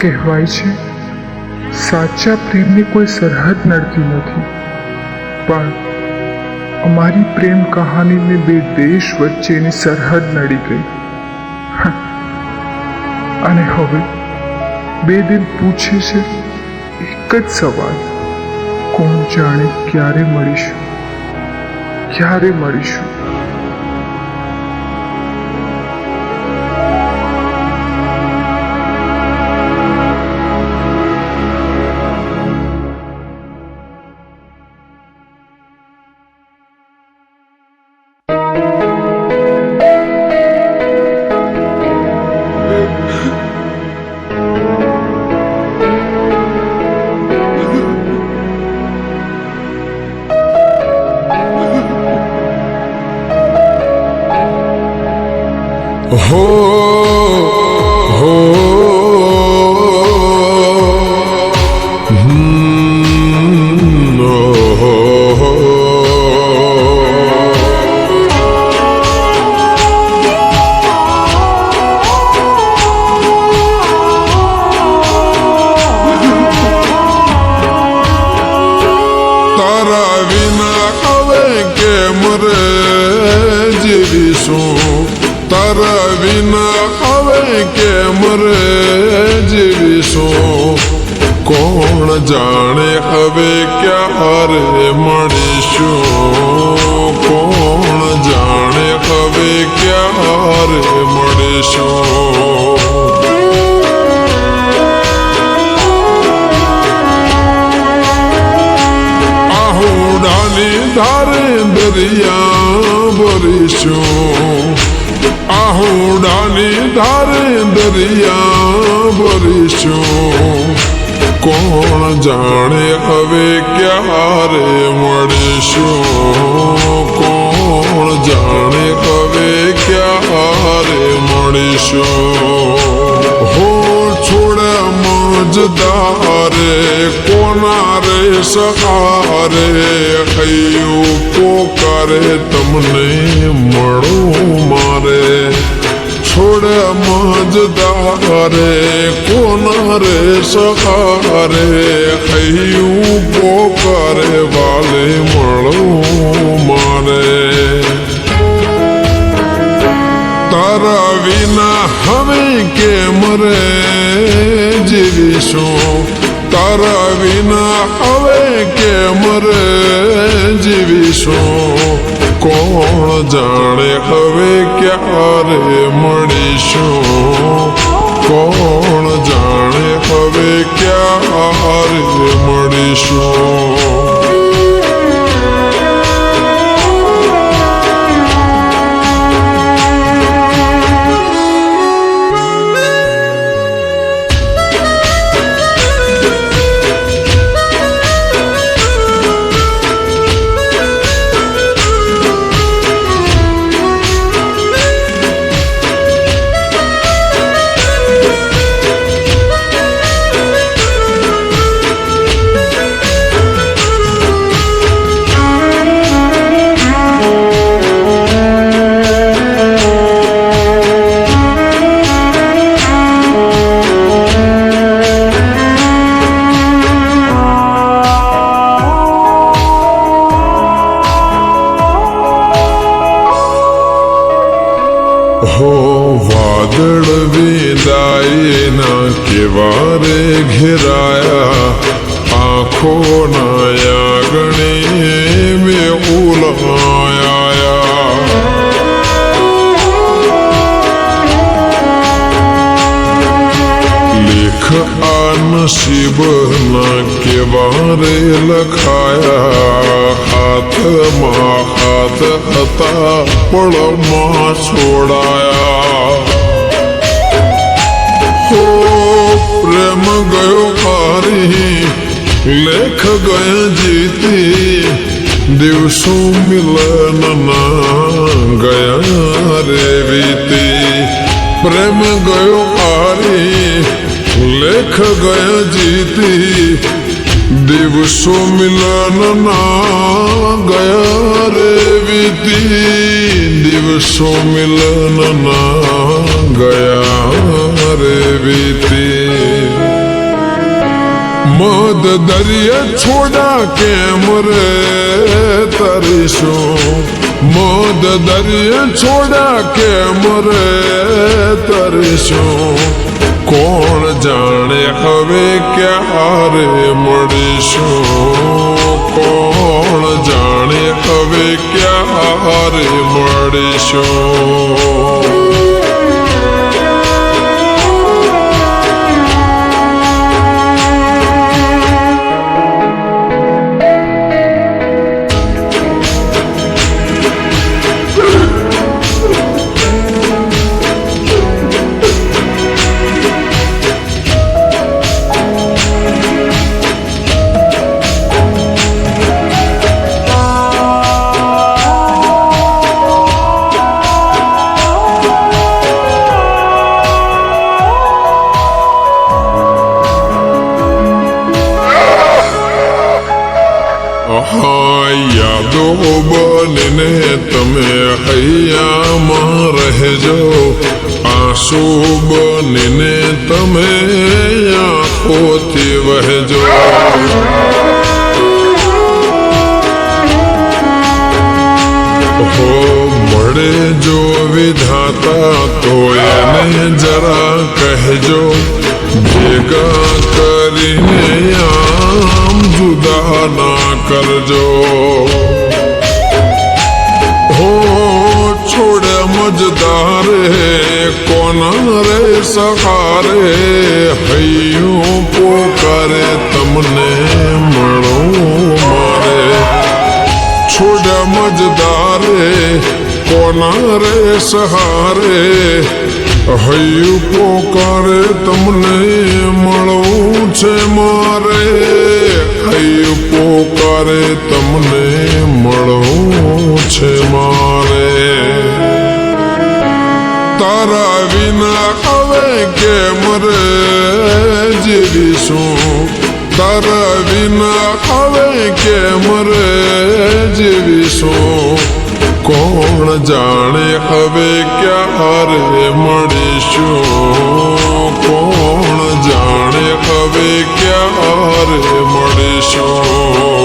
કહેવાય છે, સાચા પ્રેમને કોઈ સરહદ નડતી નથી, પણ અમારી પ્રેમ કહાનીને બે દેશ વચ્ચેની સરહદ નડી ગઈ. અને હવે બે દિલ પૂછે છે એક જ સવાલ: કોણ જાણે ક્યારે મળીશું, ક્યારે મળીશું? हो हो तारा विना હવે કેમ રે જીવીશું, તારા વિના હવે કેમ રે જીવીશું? કોણ જાણે હવે ક્યારે મળીશું, કોણ જાણે હવે ક્યારે મળીશું? આહુડાની ધારે દરિયા ભરીશું, આહુડાની ધારે દરિયા ભરીશું. કોણ જાણે હવે ક્યારે મળીશું, કોણ જાણે હવે ક્યારે મળીશું? હો છોડે મજદારે કોના રે સહારે, હૈયું પોકારે તમને મળું મારે. છોડે મજદારે કોના રે સહારે, હૈયું પોકારે વાલે મળું મારે. તારા વિના હવે કેમ રે જીવીશું, તારા વિના હવે કેમ રે જીવીશું? કોણ જાણે હવે ક્યારે મળીશું, કોણ જાણે હવે ક્યારે મળીશું? હો વાદળ વિદાયના કેવા રે ઘેરાયા, આંખોના યાગણે મેં ઉલાયા. લેખ આ નસીબના કેવા રે લખાયા, હાથમાં હાથ હતા પળમાં છોડાયા. હો પ્રેમ ગયો હારી લેખ ગયા જીતી, દિવસો મિલનના ગયા રે વીતી. પ્રેમ ગયો હારી લેખ ગયા જીતી, દિવસો મિલનના ગયા રે વીતી. દિવસો મિલનના ગયા રે વીતી. મદ દરિયે છોડા કેમ રે તરીશું મદ દરિયે છોડા કેમ રે તરીશું કોણ જાણે હવે ક્યારે મળીશું કોણ જાણે હવે ક્યારે મળીશું યાદો બનીને તમે હૈયામાં રહેજો આંસુ બનીને તમે આંખોથી વહેજો હો મળે જો વિધાતા તો એને જરા કહેજો ભેગા કરીને આમ જુદા ના કરજો હો છોડે મજદારે કોના રે સહારે હૈયું પોકારે તમને મળો મારે છોડે મજદારે કોના રે સહારે હૈયું પોકારે તમને મળવું છે મારે હૈયું પોકારે તમને મળવું છે મારે તારા વિના હવે કેમ રે જીવીશું તારા વિના હવે કેમ રે જીવીશું કોણ જાણે હવે ક્યારે મળીશું કોણ જાણે હવે ક્યારે મળીશું